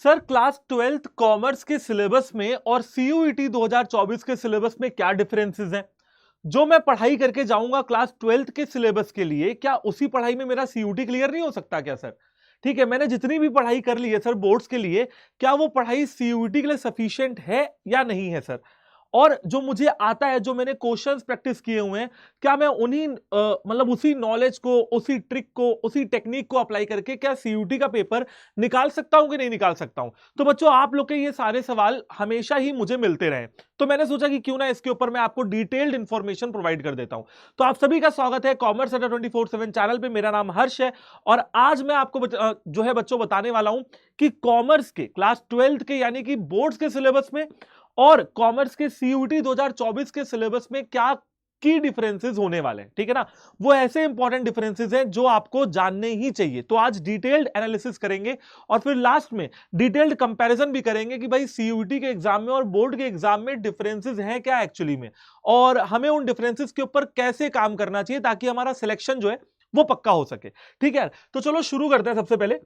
Sir class 12th commerce के syllabus में और सीयूईटी 2024 के सिलेबस में क्या डिफरेंसेस हैं? जो मैं पढ़ाई करके जाऊंगा क्लास 12th के सिलेबस के लिए, क्या उसी पढ़ाई में मेरा सीयूटी क्लियर नहीं हो सकता क्या सर? ठीक है, मैंने जितनी भी पढ़ाई कर ली है सर बोर्ड्स के लिए, क्या वो पढ़ाई सीयूटी के लिए सफिशिएंट है या नहीं है सर? और जो मुझे आता है, जो मैंने क्वेश्चंस प्रैक्टिस किए हुए हैं, क्या मैं उन्हीं मतलब उसी नॉलेज को, उसी ट्रिक को, उसी टेक्निक को अप्लाई करके क्या सीयूटी का पेपर निकाल सकता हूं कि नहीं निकाल सकता हूं? तो बच्चों, आप लोग के ये सारे सवाल हमेशा ही मुझे मिलते रहे, तो मैंने सोचा कि क्यों ना इसके ऊपर मैं आपको डिटेल्ड इंफॉर्मेशन प्रोवाइड कर देता हूं। तो आप सभी का स्वागत है कॉमर्स अड्डा 24/7 चैनल पे। मेरा नाम हर्ष है और आज मैं आपको जो है बच्चों बताने वाला हूं कि कॉमर्स के क्लास 12th के यानी कि बोर्ड्स के सिलेबस में और कॉमर्स के सीयूटी 2024 के सिलेबस में क्या की डिफरेंसेस होने वाले हैं। ठीक है ना, वो ऐसे इंपॉर्टेंट डिफरेंसेस हैं जो आपको जानने ही चाहिए। तो आज डिटेल्ड एनालिसिस करेंगे और फिर लास्ट में डिटेल्ड कंपैरिजन भी करेंगे कि भाई सीयूटी के एग्जाम में और बोर्ड के एग्जाम में डिफरेंसेस हैं क्या एक्चुअली में, और हमें उन डिफरेंसेस के ऊपर कैसे काम करना चाहिए ताकि हमारा सिलेक्शन जो है वो पक्का हो सके। ठीक है, तो चलो शुरू करते हैं सबसे पहले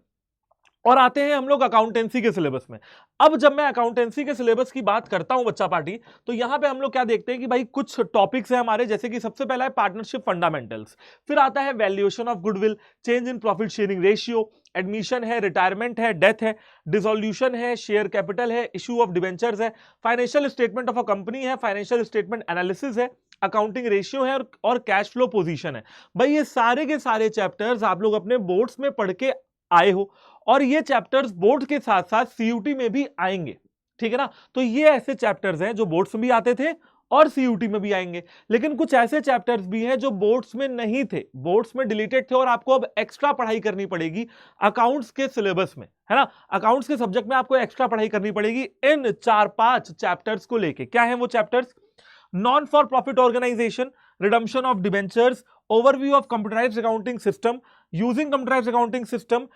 और आते हैं हम लोग अकाउंटेंसी के सिलेबस में। अब जब मैं अकाउंटेंसी के सिलेबस की बात करता हूं बच्चा पार्टी, तो यहां पे हम लोग क्या देखते हैं कि भाई कुछ टॉपिक्स हैं हमारे, जैसे कि सबसे पहला है पार्टनरशिप फंडामेंटल्स, फिर आता है valuation of goodwill, change in profit sharing ratio, admission है, रिटायरमेंट है, डेथ है, डिसोल्यूशन है, शेयर कैपिटल है, इशू ऑफ डिवेंचर्स है, financial statement of a company है, फाइनेंशियल स्टेटमेंट एनालिसिस है, अकाउंटिंग रेशियो है और कैश फ्लो पोजीशन है। भाई ये सारे के सारे चैप्टर्स आप लोग अपने बोर्ड्स में पढ़ के आए हो और ये चैप्टर्स बोर्ड के साथ साथ सीयूटी में भी आएंगे। ठीक है ना, तो ये ऐसे चैप्टर्स हैं जो बोर्ड्स में भी आते थे और सीयूटी में भी आएंगे, लेकिन कुछ ऐसे चैप्टर्स भी हैं जो बोर्ड्स में नहीं थे, बोर्ड्स में डिलीटेड थे और आपको अब एक्स्ट्रा पढ़ाई करनी पड़ेगी अकाउंट्स के सिलेबस में, है ना। अकाउंट्स के सब्जेक्ट में आपको एक्स्ट्रा पढ़ाई करनी पड़ेगी इन 4-5 चैप्टर्स को लेके। क्या है वो chapters? Non for profit organisation, redemption of debentures, overview of computerised accounting system, using computerised accounting system,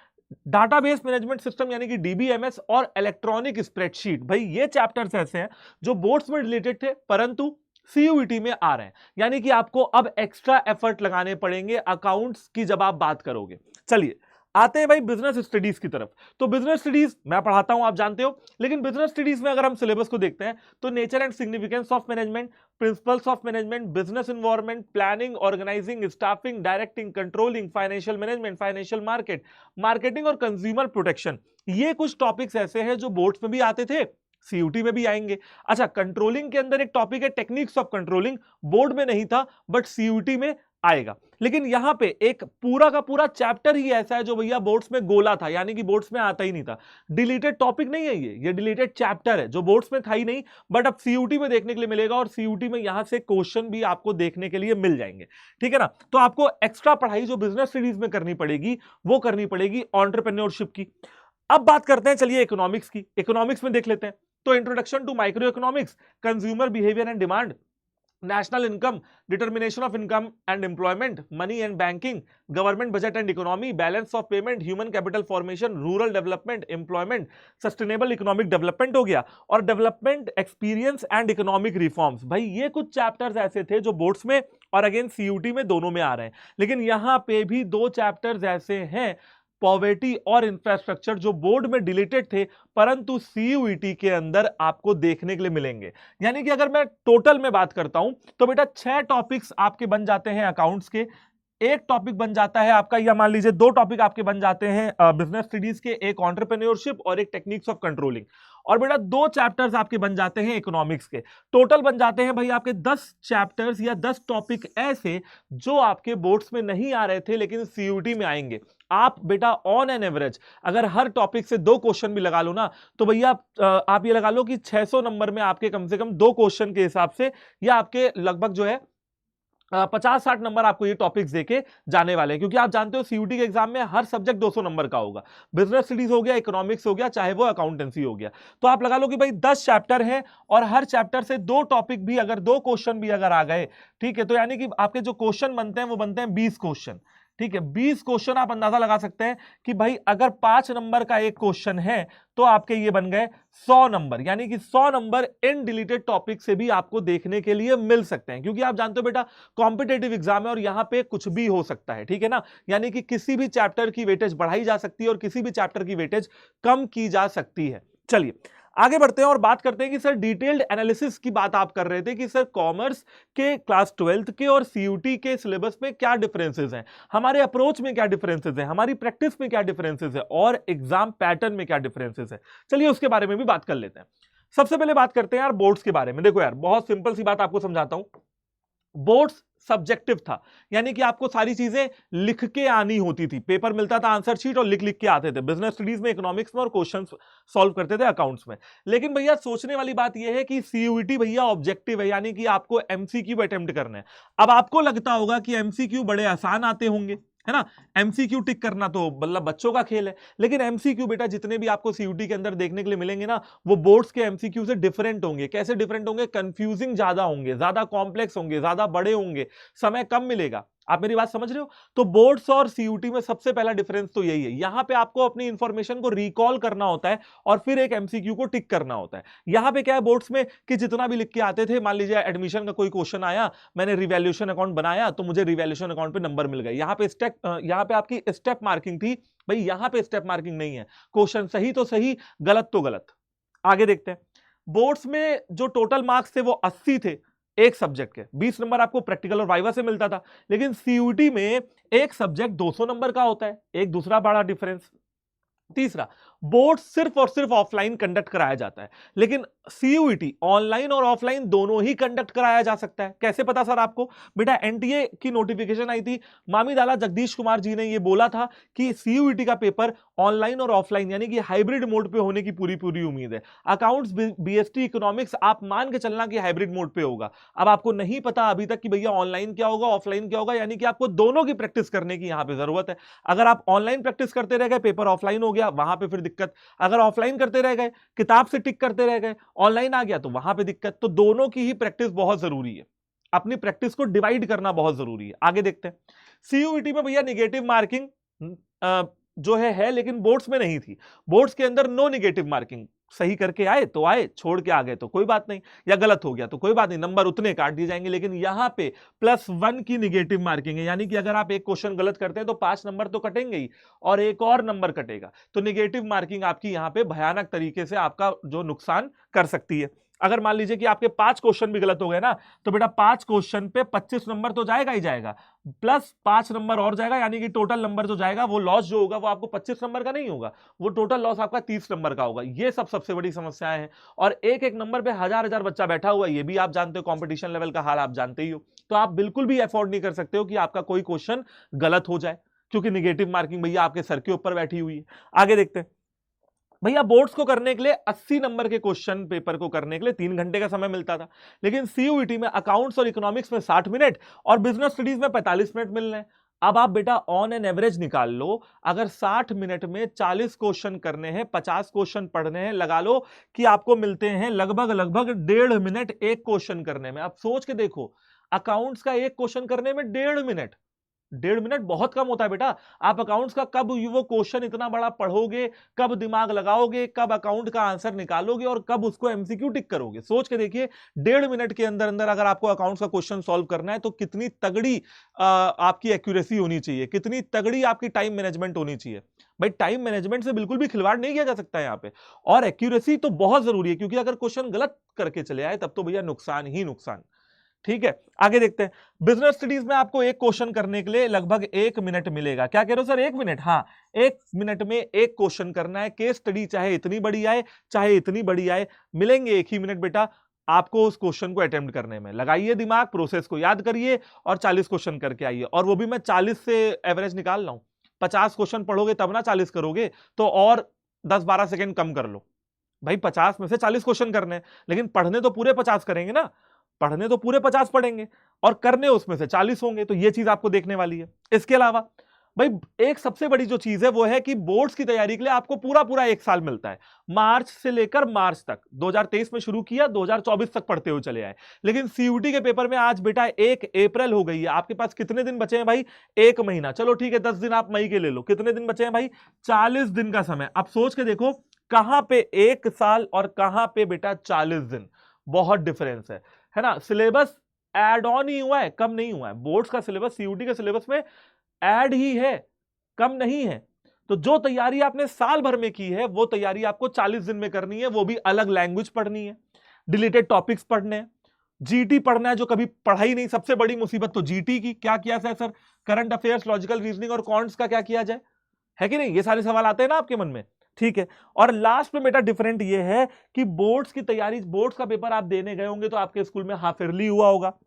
database management system यानी कि डीबीएमएस और इलेक्ट्रॉनिक स्प्रेडशीट। भाई ये चैप्टर्स ऐसे हैं जो बोर्ड्स में रिलेटेड थे परंतु सीयूईटी में आ रहे हैं, यानी कि आपको अब एक्स्ट्रा एफर्ट लगाने पड़ेंगे अकाउंट्स की जब आप बात करोगे। चलिए आते हैं भाई बिजनेस स्टडीज की तरफ। तो बिजनेस स्टडीज मैं पढ़ाता हूं, आप जानते हो, लेकिन बिजनेस स्टडीज में अगर हम सिलेबस को देखते हैं तो nature and significance of management, principles of management, business environment, planning, organising, staffing, directing, controlling, financial management, financial market, marketing और कंज्यूमर प्रोटेक्शन, ये कुछ टॉपिक्स ऐसे हैं जो बोर्ड्स में भी आते थे, सीयूटी में भी आएंगे। अच्छा, कंट्रोलिंग के अंदर एक टॉपिक है टेक्निक्स ऑफ कंट्रोलिंग, बोर्ड में नहीं था बट सीयूटी में आएगा। लेकिन यहां पे एक पूरा का पूरा चैप्टर ही ऐसा है जो भैया बोर्ड्स में गोला था, यानी कि बोर्ड्स में आता ही नहीं था। डिलीटेड टॉपिक नहीं है ये डिलीटेड चैप्टर है जो बोर्ड्स में था ही नहीं, बट अब सीयूटी में देखने के लिए मिलेगा और सीयूटी में यहां से क्वेश्चन भी आपको देखने के लिए मिल जाएंगे। ठीक है ना, तो आपको एक्स्ट्रा पढ़ाई जो बिजनेस स्टडीज में करनी पड़ेगी वो करनी पड़ेगी एंटरप्रेन्योरशिप की। अब बात करते हैं चलिए इकोनॉमिक्स की। इकोनॉमिक्स में देख लेते हैं तो introduction to micro economics, consumer behaviour and demand, national income, determination of income and employment, money and banking, government budget and economy, balance of payment, human capital formation, rural development, employment, sustainable economic development हो गया, और development experience and economic reforms। भाई ये कुछ chapters ऐसे थे जो boards में और अगेन सीयूटी में दोनों में आ रहे हैं, लेकिन यहां पे भी दो चैप्टर्स ऐसे हैं, पॉवर्टी और इंफ्रास्ट्रक्चर, जो बोर्ड में डिलीटेड थे परंतु सीयूईटी के अंदर आपको देखने के लिए मिलेंगे। यानी कि अगर मैं टोटल में बात करता हूं तो बेटा 6 टॉपिक्स आपके बन जाते हैं अकाउंट्स के, एक टॉपिक बन जाता है आपका, या मान लीजिए 2 टॉपिक आपके बन जाते हैं बिजनेस स्टडीज के, एक एंटरप्रेन्योरशिप और एक टेक्निक्स ऑफ कंट्रोलिंग, और बेटा 2 चैप्टर्स आपके बन जाते हैं इकोनॉमिक्स के। टोटल बन जाते हैं भाई आपके 10 चैप्टर्स या 10 टॉपिक ऐसे जो आपके बोर्ड्स में नहीं आ रहे थे लेकिन सीयूटी में आएंगे। आप बेटा ऑन एन एवरेज अगर हर टॉपिक से 2 क्वेश्चन भी लगा लो ना, तो भैया आप ये लगा लो कि 600 नंबर में आपके कम से कम 2 क्वेश्चन के हिसाब से या आपके लगभग जो है 50-60 नंबर आपको ये टॉपिक्स देके जाने वाले हैं, क्योंकि आप जानते हो सीयूटी के एग्जाम में हर सब्जेक्ट 200 नंबर का होगा। बिजनेस स्टडीज हो गया, इकोनॉमिक्स हो गया, चाहे वो अकाउंटेंसी हो गया, तो आप लगा लो कि भाई 10 चैप्टर हैं और हर चैप्टर से 2 टॉपिक भी अगर 2 क्वेश्चन भी अगर आ गए, ठीक है, तो यानी कि आपके जो क्वेश्चन बनते हैं वो बनते हैं 20 क्वेश्चन। ठीक है, 20 क्वेश्चन आप अंदाजा लगा सकते हैं कि भाई अगर 5 नंबर का एक क्वेश्चन है तो आपके ये बन गए 100 नंबर, यानी कि 100 नंबर इन डिलीटेड टॉपिक से भी आपको देखने के लिए मिल सकते हैं, क्योंकि आप जानते हो बेटा कॉम्पिटेटिव एग्जाम है और यहां पे कुछ भी हो सकता है, ठीक है ना, यानी कि किसी भी चैप्टर की वेटेज बढ़ाई जा सकती है और किसी भी चैप्टर की वेटेज कम की जा सकती है। चलिए आगे बढ़ते हैं और बात करते हैं कि सर डिटेल्ड एनालिसिस की बात आप कर रहे थे कि सर कॉमर्स के क्लास 12th के और सीयूटी के सिलेबस में क्या डिफरेंसेस हैं, हमारे अप्रोच में क्या डिफरेंसेस हैं, हमारी प्रैक्टिस में क्या डिफरेंसेस है और एग्जाम पैटर्न में क्या डिफरेंसेस है। चलिए उसके बारे में भी बात कर लेते हैं। सबसे पहले बात करते हैं यार बोर्ड्स के बारे में। देखो यार बहुत सिंपल सी बात आपको समझाता हूं, बोर्ड्स सब्जेक्टिव था, यानी कि आपको सारी चीजें लिख के आनी होती थी, पेपर मिलता था आंसर शीट और लिख लिख के आते थे, बिजनेस स्टडीज में, इकोनॉमिक्स में और क्वेश्चन सॉल्व करते थे अकाउंट्स में। लेकिन भैया सोचने वाली बात यह है कि सीयूईटी भैया ऑब्जेक्टिव है, यानी कि आपको एमसीक्यू अटेम्प्ट करना है। अब आपको लगता होगा कि एमसीक्यू बड़े आसान आते होंगे, है ना, एमसीक्यू टिक करना तो मतलब बच्चों का खेल है, लेकिन एमसीक्यू बेटा जितने भी आपको सीयूटी के अंदर देखने के लिए मिलेंगे ना, वो बोर्ड्स के एमसीक्यू से डिफरेंट होंगे। कैसे डिफरेंट होंगे? कंफ्यूजिंग ज्यादा होंगे, ज्यादा कॉम्प्लेक्स होंगे, ज्यादा बड़े होंगे, समय कम मिलेगा। आप मेरी बात समझ रहे हो? तो बोर्ड्स और सीयूटी में सबसे पहला डिफरेंस तो यही है, यहां पे आपको अपनी इंफॉर्मेशन को रिकॉल करना होता है और फिर एक एमसीक्यू को टिक करना होता है। यहां पे क्या है बोर्ड्स में कि जितना भी लिख के आते थे, मान लीजिए एडमिशन का कोई क्वेश्चन आया, मैंने रिवैल्यूएशन अकाउंट बनाया तो मुझे रिवैल्यूएशन अकाउंट पे नंबर मिल गए, यहां पे आपकी स्टेप मार्किंग थी। भाई यहां पे स्टेप मार्किंग नहीं है, क्वेश्चन सही तो सही, गलत तो गलत। आगे देखते हैं, बोर्ड्स में जो टोटल मार्क्स थे वो 80 थे एक सब्जेक्ट के, 20 नंबर आपको प्रैक्टिकल और वाइवा से मिलता था। लेकिन सीयूटी में एक सब्जेक्ट 200 नंबर का होता है, एक दूसरा बड़ा डिफरेंस। तीसरा, बोर्ड सिर्फ और सिर्फ ऑफलाइन कंडक्ट कराया जाता है, लेकिन सीयूईटी ऑनलाइन और ऑफलाइन दोनों ही कंडक्ट कराया जा सकता है। कैसे पता सर आपको? बेटा एनटीए की नोटिफिकेशन आई थी, मामीदाला जगदीश कुमार जी ने यह बोला था कि सीयूईटी का पेपर ऑनलाइन और ऑफलाइन यानी कि हाइब्रिड मोड पे होने की पूरी पूरी उम्मीद है। अकाउंट्स, बीएसटी, इकोनॉमिक्स आप मान के चलना कि हाइब्रिड मोड पे होगा। अब आपको नहीं पता अभी तक कि भैया ऑनलाइन क्या होगा, ऑफलाइन क्या होगा, यानी कि आपको दोनों की प्रैक्टिस करने की यहां पे जरूरत है। अगर आप ऑनलाइन प्रैक्टिस करते रह गए, पेपर ऑफलाइन हो गया, वहां पे फिर दिक्कत। अगर ऑफलाइन करते रह गए, किताब से टिक करते रह गए, ऑनलाइन आ गया तो वहां पे दिक्कत। तो दोनों की ही प्रैक्टिस बहुत जरूरी है, अपनी प्रैक्टिस को डिवाइड करना बहुत जरूरी है। आगे देखते हैं, सीयूईटी में भैया निगेटिव मार्किंग जो है लेकिन बोर्ड्स में नहीं थी। बोर्ड्स के अंदर नो निगेटिव मार्किंग, सही करके आए तो आए, छोड़ के आ गए तो कोई बात नहीं, या गलत हो गया तो कोई बात नहीं, नंबर उतने काट दिए जाएंगे। लेकिन यहां पे +1 की निगेटिव मार्किंग है, यानी कि अगर आप एक क्वेश्चन गलत करते हैं तो 5 नंबर तो कटेंगे ही और एक और नंबर कटेगा। तो निगेटिव मार्किंग आपकी यहां पे भयानक तरीके से आपका जो नुकसान कर सकती है। अगर मान लीजिए कि आपके 5 क्वेश्चन भी गलत हो गए ना, तो बेटा 5 क्वेश्चन पे 25 नंबर तो जाएगा ही जाएगा, प्लस 5 नंबर और जाएगा, यानी कि टोटल नंबर जो जाएगा, वो लॉस जो होगा वो आपको 25 नंबर का नहीं होगा, वो टोटल लॉस आपका 30 नंबर का होगा। ये सबसे बड़ी समस्याएं हैं। और एक एक नंबर पे हजार हजार बच्चा बैठा हुआ है, ये भी आप जानते हो, कंपटीशन लेवल का हाल आप जानते ही हो। तो आप बिल्कुल भी अफोर्ड नहीं कर सकते हो कि आपका कोई क्वेश्चन गलत हो जाए, क्योंकि निगेटिव मार्किंग भैया आपके सर के ऊपर बैठी हुई है। आगे देखते हैं, भैया बोर्ड्स को करने के लिए 80 नंबर के क्वेश्चन पेपर को करने के लिए 3 घंटे का समय मिलता था, लेकिन सीयूईटी में अकाउंट्स और इकोनॉमिक्स में 60 मिनट और बिजनेस स्टडीज में 45 मिनट मिल रहे हैं। अब आप बेटा ऑन एन एवरेज निकाल लो, अगर 60 मिनट में 40 क्वेश्चन करने हैं, 50 क्वेश्चन पढ़ने हैं, लगा लो कि आपको मिलते हैं लगभग 1.5 मिनट एक क्वेश्चन करने में। आप सोच के देखो, अकाउंट्स का एक क्वेश्चन करने में 1.5 मिनट, 1.5 मिनट बहुत कम होता है बेटा। आप अकाउंट्स का कब वो क्वेश्चन इतना बड़ा पढ़ोगे, कब दिमाग लगाओगे, कब अकाउंट का आंसर निकालोगे और कब उसको एमसीक्यू टिक करोगे? सोच के देखिए, 1.5 मिनट के अंदर अंदर अगर आपको अकाउंट्स का क्वेश्चन सॉल्व करना है तो कितनी तगड़ी आपकी एक्यूरेसी होनी चाहिए, कितनी तगड़ी आपकी टाइम मैनेजमेंट होनी चाहिए। भाई टाइम मैनेजमेंट से बिल्कुल भी खिलवाड़ नहीं किया जा सकता है यहाँ पे, और एक्यूरेसी तो बहुत जरूरी है, क्योंकि अगर क्वेश्चन गलत करके चले आए तब तो भैया नुकसान ही नुकसान। ठीक है, आगे देखते हैं, बिजनेस स्टडीज में आपको एक क्वेश्चन करने के लिए लगभग 1 मिनट मिलेगा। क्या कह रहे हो सर, 1 मिनट? हाँ, 1 मिनट में एक क्वेश्चन करना है। केस स्टडी चाहे इतनी बड़ी आए चाहे इतनी बड़ी आए, मिलेंगे 1 ही मिनट बेटा आपको उस क्वेश्चन को अटेम्प्ट करने में। लगाइए दिमाग, प्रोसेस को याद करिए और 40 क्वेश्चन करके आइए। और वो भी मैं 40 से एवरेज निकाल रहा हूं, 50 क्वेश्चन पढ़ोगे तब ना 40 करोगे, तो और 10-12 सेकेंड कम कर लो। भाई 50 में से 40 क्वेश्चन करने हैं, लेकिन पढ़ने तो पूरे 50 करेंगे ना, पढ़ने तो पूरे 50 पढ़ेंगे और करने उसमें से 40 होंगे। तो ये चीज आपको देखने वाली है। इसके अलावा भाई एक सबसे बड़ी जो चीज है वो है कि बोर्ड्स की तैयारी के लिए आपको पूरा पूरा एक साल मिलता है, मार्च से लेकर मार्च तक। 2023 में शुरू किया, 2024 तक पढ़ते हुए चले आए। लेकिन सीयूटी के पेपर में आज बेटा 1 अप्रैल हो गई है, आपके पास कितने दिन बचे हैं भाई? 1 महीना। चलो ठीक है, 10 दिन आप मई के ले लो, कितने दिन बचे हैं भाई? 40 दिन का समय। अब सोच के देखो कहां पे 1 साल और कहां पे बेटा 40 दिन, बहुत डिफरेंस है ना। सिलेबस एड ऑन ही हुआ है, कम नहीं हुआ है। बोर्ड्स का सिलेबस सीयूटी के सिलेबस में ऐड ही है, कम नहीं है। तो जो तैयारी आपने साल भर में की है वो तैयारी आपको 40 दिन में करनी है, वो भी अलग लैंग्वेज पढ़नी है, डिलीटेड टॉपिक्स पढ़ने हैं, जीटी पढ़ना है जो कभी पढ़ा ही नहीं। सबसे बड़ी मुसीबत तो जीटी की, क्या किया जाए sir? Current affairs, logical reasoning और कॉन्ट्स का क्या किया जाए, है कि नहीं? ये सारे सवाल आते हैं ना आपके मन में, ठीक है। और लास्ट में बेटा डिफरेंट ये है कि बोर्ड्स की तैयारी, बोर्ड्स का पेपर आप देने गए होंगे तो आपके स्कूल में हाफ ईयरली हुआ होगा,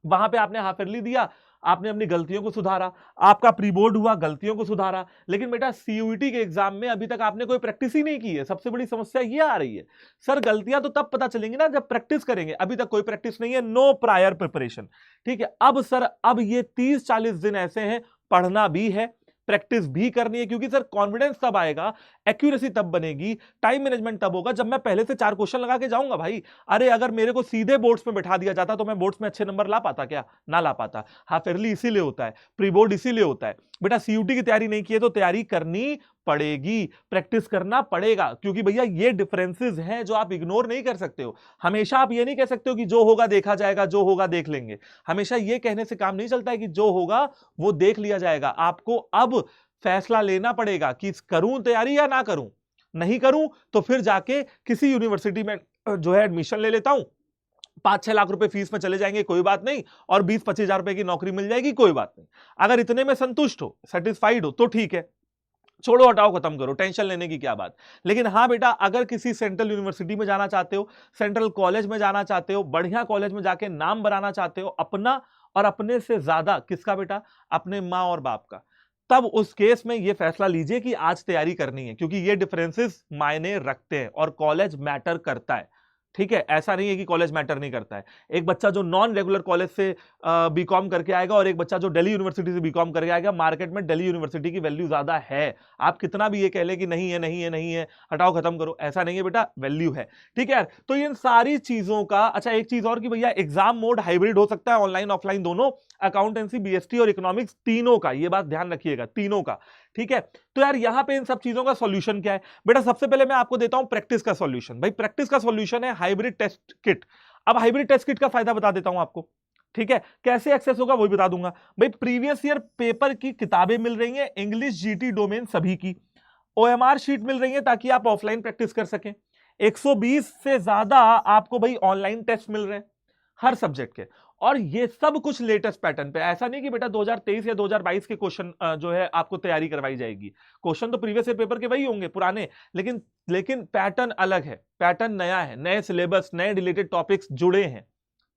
वहां पे आपने हाफ ईयरली दिया, आपने अपनी गलतियों को सुधारा, आपका प्री बोर्ड हुआ, गलतियों को सुधारा। लेकिन बेटा सीयूईटी के एग्जाम में अभी तक आपने कोई प्रैक्टिस ही नहीं की है। सबसे बड़ी समस्या ये आ रही है, सर गलतियां तो तब पता चलेंगी ना जब प्रैक्टिस करेंगे, अभी तक कोई प्रैक्टिस नहीं है, नो प्रायर प्रिपरेशन, ठीक है। अब सर अब ये 30-40 दिन ऐसे हैं, पढ़ना भी है, प्रैक्टिस भी करनी है, क्योंकि सर कॉन्फिडेंस तब आएगा, एक्यूरेसी तब बनेगी, टाइम मैनेजमेंट तब होगा जब मैं पहले से 4 क्वेश्चन लगा के जाऊंगा भाई। अरे अगर मेरे को सीधे बोर्ड्स में बैठा दिया जाता तो मैं बोर्ड्स में अच्छे नंबर ला पाता क्या? ना ला पाता। हाफ ईयरली इसीलिए होता है, प्री बोर्ड इसीलिए होता है। बेटा सीयूटी की तैयारी नहीं की है तो तैयारी करनी पड़ेगी, प्रैक्टिस करना पड़ेगा, क्योंकि भैया ये डिफरेंसेस हैं जो आप इग्नोर नहीं कर सकते हो। हमेशा आप ये नहीं कह सकते हो कि जो होगा देखा जाएगा, जो होगा देख लेंगे। हमेशा ये कहने से काम नहीं चलता है कि जो होगा वो देख लिया जाएगा। आपको अब फैसला लेना पड़ेगा कि करूं तैयारी या ना करूं। नहीं करूं तो फिर जाके किसी यूनिवर्सिटी में जो है एडमिशन ले लेता हूं, 5-6 लाख रुपए फीस में चले जाएंगे, कोई बात नहीं, और 20-25 हजार रुपए की नौकरी मिल जाएगी, कोई बात नहीं। अगर इतने में संतुष्ट हो, सेटिस्फाइड हो तो ठीक है, छोड़ो हटाओ खत्म करो, टेंशन लेने की क्या बात। लेकिन हाँ बेटा, अगर किसी सेंट्रल यूनिवर्सिटी में जाना चाहते हो, सेंट्रल कॉलेज में जाना चाहते हो, बढ़िया कॉलेज में जाके नाम बनाना चाहते हो अपना, और अपने से ज्यादा किसका बेटा? अपने माँ और बाप का, तब उस केस में ये फैसला लीजिए कि आज तैयारी करनी है, क्योंकि ये डिफरेंसेस मायने रखते हैं और कॉलेज मैटर करता है, ठीक है। ऐसा नहीं है कि कॉलेज मैटर नहीं करता है। एक बच्चा जो नॉन रेगुलर कॉलेज से बीकॉम करके आएगा और एक बच्चा जो दिल्ली यूनिवर्सिटी से बीकॉम करके आएगा, मार्केट में दिल्ली यूनिवर्सिटी की वैल्यू ज्यादा है। आप कितना भी ये कह ले कि नहीं है नहीं है नहीं है, हटाओ खत्म करो, ऐसा नहीं है बेटा, वैल्यू है, ठीक है यार। तो इन सारी चीजों का, अच्छा एक चीज और कि भैया एग्जाम मोड हाइब्रिड हो सकता है, ऑनलाइन ऑफलाइन दोनों, अकाउंटेंसी, बीएसटी और इकोनॉमिक्स तीनों का, ये बात ध्यान रखिएगा, तीनों का, ठीक है। तो यार यहां पे इन सब चीजों का सॉल्यूशन क्या है बेटा? सबसे पहले मैं आपको देता हूं प्रैक्टिस का सॉल्यूशन। भाई प्रैक्टिस का सॉल्यूशन है हाइब्रिड टेस्ट किट। अब हाइब्रिड टेस्ट किट का फायदा बता देता हूं आपको, ठीक है। कैसे एक्सेस होगा वो भी बता दूंगा। भाई प्रीवियस ईयर पेपर की किताबें मिल रही हैं, इंग्लिश, जीटी, डोमेन सभी की। ओएमआर शीट मिल रही है ताकि आप ऑफलाइन प्रैक्टिस कर सकें। 120 से ज्यादा आपको भाई ऑनलाइन टेस्ट मिल रहे हैं हर सब्जेक्ट के, और ये सब कुछ लेटेस्ट पैटर्न पे। ऐसा नहीं कि बेटा 2023 या 2022 के क्वेश्चन जो है आपको तैयारी करवाई जाएगी। क्वेश्चन तो प्रीवियस ईयर पेपर के वही होंगे पुराने, लेकिन पैटर्न अलग है, पैटर्न नया है, नए सिलेबस, नए रिलेटेड टॉपिक्स जुड़े हैं,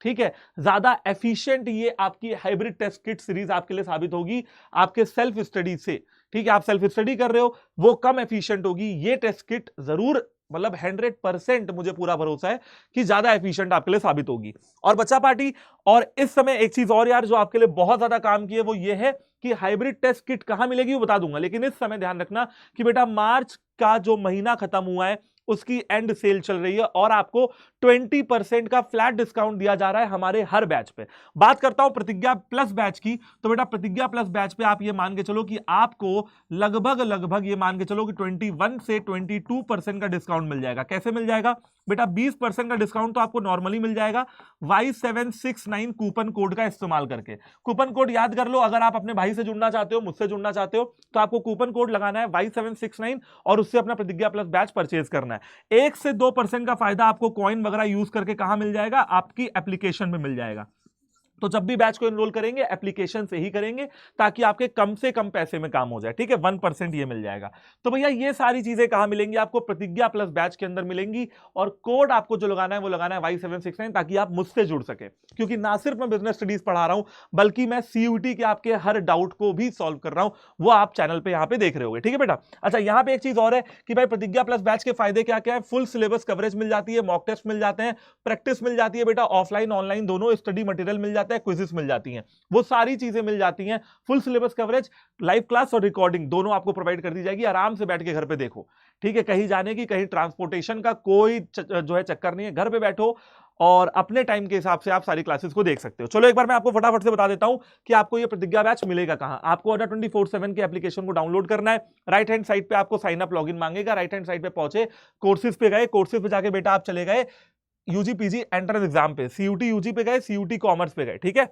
ठीक है। ज्यादा एफिशिएंट ये आपकी हाइब्रिड टेस्ट किट सीरीज आपके लिए साबित होगी आपके सेल्फ स्टडी से, ठीक है। आप सेल्फ स्टडी कर रहे हो, वो कम एफिशिएंट होगी। ये टेस्ट किट जरूर, मतलब 100% मुझे पूरा भरोसा है कि ज्यादा एफिशिएंट आपके लिए साबित होगी। और बच्चा पार्टी, और इस समय एक चीज और यार जो आपके लिए बहुत ज्यादा काम की है, वो ये है कि हाइब्रिड टेस्ट किट कहां मिलेगी वो बता दूंगा। लेकिन इस समय ध्यान रखना कि बेटा मार्च का जो महीना खत्म हुआ है उसकी एंड सेल चल रही है, और आपको 20% का फ्लैट डिस्काउंट दिया जा रहा है हमारे हर बैच पे। बात करता हूं प्रतिज्ञा प्लस बैच की, तो बेटा प्रतिज्ञा प्लस बैच पे आप ये मान के चलो कि आपको लगभग ये मान के चलो कि 21 से 22% का डिस्काउंट मिल जाएगा। कैसे मिल जाएगा बेटा? 20% का डिस्काउंट तो आपको नॉर्मली मिल जाएगा Y769 कूपन कोड का इस्तेमाल करके। कूपन कोड याद कर लो, अगर आप अपने भाई से जुड़ना चाहते हो, मुझसे जुड़ना चाहते हो, तो आपको कूपन कोड लगाना है Y769 और उससे अपना प्रतिज्ञा प्लस बैच परचेज करना है। 1 से 2% का फायदा आपको कॉइन वगैरह यूज करके कहां मिल जाएगा? आपकी एप्लीकेशन में मिल जाएगा। तो जब भी बैच को एनरोल करेंगे एप्लीकेशन से ही करेंगे, ताकि आपके कम से कम पैसे में काम हो जाए, ठीक है। 1% ये मिल जाएगा। तो भैया ये सारी चीजें कहां मिलेंगी आपको? प्रतिज्ञा प्लस बैच के अंदर मिलेंगी, और कोड आपको जो लगाना है वो लगाना है Y769, ताकि आप मुझसे जुड़ सके। क्योंकि ना सिर्फ मैं बिजनेस स्टडीज पढ़ा रहा हूं, बल्कि मैं सीयूटी के आपके हर डाउट को भी सॉल्व कर रहा हूं, वो आप चैनल पे यहां पे देख रहे होगे, ठीक है बेटा। अच्छा यहां पे एक चीज और है कि भाई प्रतिज्ञा प्लस बैच के फायदे क्या क्या है? फुल सिलेबस कवरेज मिल जाती है, मॉक टेस्ट मिल जाते हैं, प्रैक्टिस मिल जाती है बेटा, ऑफलाइन ऑनलाइन दोनों स्टडी मटेरियल मिल जाती है, जाता है, क्विज़ेस मिल जाती हैं, वो सारी चीजें मिल जाती हैं। Full syllabus coverage, live class और रिकॉर्डिंग दोनों आपको प्रोवाइड कर दी जाएगी। आराम से बैठ के घर पे देखो, ठीक है, कहीं जाने की, कहीं ट्रांसपोर्टेशन का कोई जो है चक्कर नहीं है। घर पे बैठो और अपने टाइम के हिसाब से आप सारी क्लासेस को देख सकते हो। चलो एक बार मैं आपको फटाफट से बता देता हूं कि आपको ये प्रतिज्ञा बैच मिलेगा कहां। आपको अड्डा 24/7 के एप्लीकेशन को डाउनलोड करना है। राइट हैंड साइड पे आपको साइन अप लॉगिन मांगेगा। राइट हैंड साइड पे पहुंचे, कोर्सेज पे गए, कोर्सेज पे जाके बेटा आप चले गए यूजी पीजी एंट्रेंस एग्जाम पे, सीयूटी यूजी पे गए, सीयूटी कॉमर्स पे गए, ठीक है,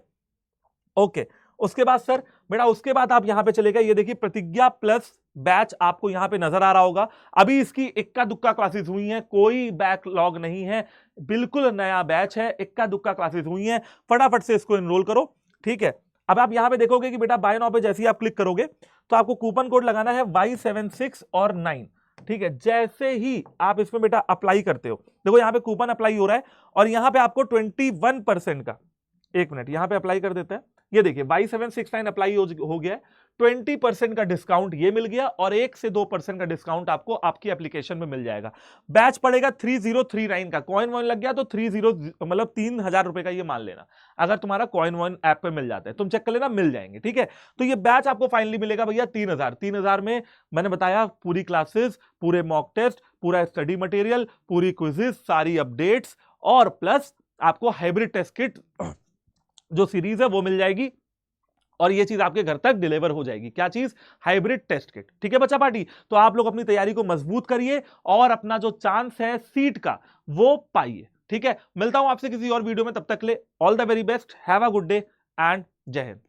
ओके। उसके बाद सर बेटा, उसके बाद आप यहां पे चले गए, ये देखिए प्रतिज्ञा प्लस बैच आपको यहां पे नजर आ रहा होगा। अभी इसकी इक्का दुक्का क्लासेस हुई हैं, कोई बैकलॉग नहीं है, बिल्कुल नया बैच है, इक्का दुक्का क्लासेस हुई हैं। फटाफट से इसको एनरोल करो, ठीक है। अब आप यहां पे देखोगे कि बेटा बाय नाउ पे जैसे ही आप क्लिक करोगे तो आपको कूपन कोड लगाना है Y76 और 9, ठीक है। जैसे ही आप इसमें बेटा अप्लाई करते हो, देखो यहां पे कूपन अप्लाई हो रहा है और यहां पे आपको 21% का, एक मिनट यहां पे अप्लाई कर देते हैं, ये देखिए Y769 अप्लाई हो गया है, 20% का डिस्काउंट ये मिल गया और 1 से 2% का डिस्काउंट आपको आपकी एप्लीकेशन में मिल जाएगा। बैच पड़ेगा 3039 का, कॉइन वॉइन लग गया तो मतलब 3000 रुपए का ये मान लेना, अगर तुम्हारा कॉइन वॉइन ऐप पे मिल जाता है, तुम चेक कर लेना, मिल जाएंगे, ठीक है। तो ये बैच आपको फाइनली मिलेगा भैया 3000 में। मैंने बताया पूरी क्लासेस, पूरे मॉक टेस्ट, पूरा स्टडी मटेरियल, पूरी क्विज़ेस, सारी अपडेट्स और प्लस आपको हाइब्रिड टेस्ट किट जो सीरीज है वो मिल जाएगी और ये चीज आपके घर तक डिलीवर हो जाएगी। क्या चीज? हाइब्रिड टेस्ट किट, ठीक है बच्चा पार्टी। तो आप लोग अपनी तैयारी को मजबूत करिए और अपना जो चांस है सीट का वो पाइए, ठीक है। मिलता हूं आपसे किसी और वीडियो में, तब तक ले all the very best, have a good day and जय हिंद।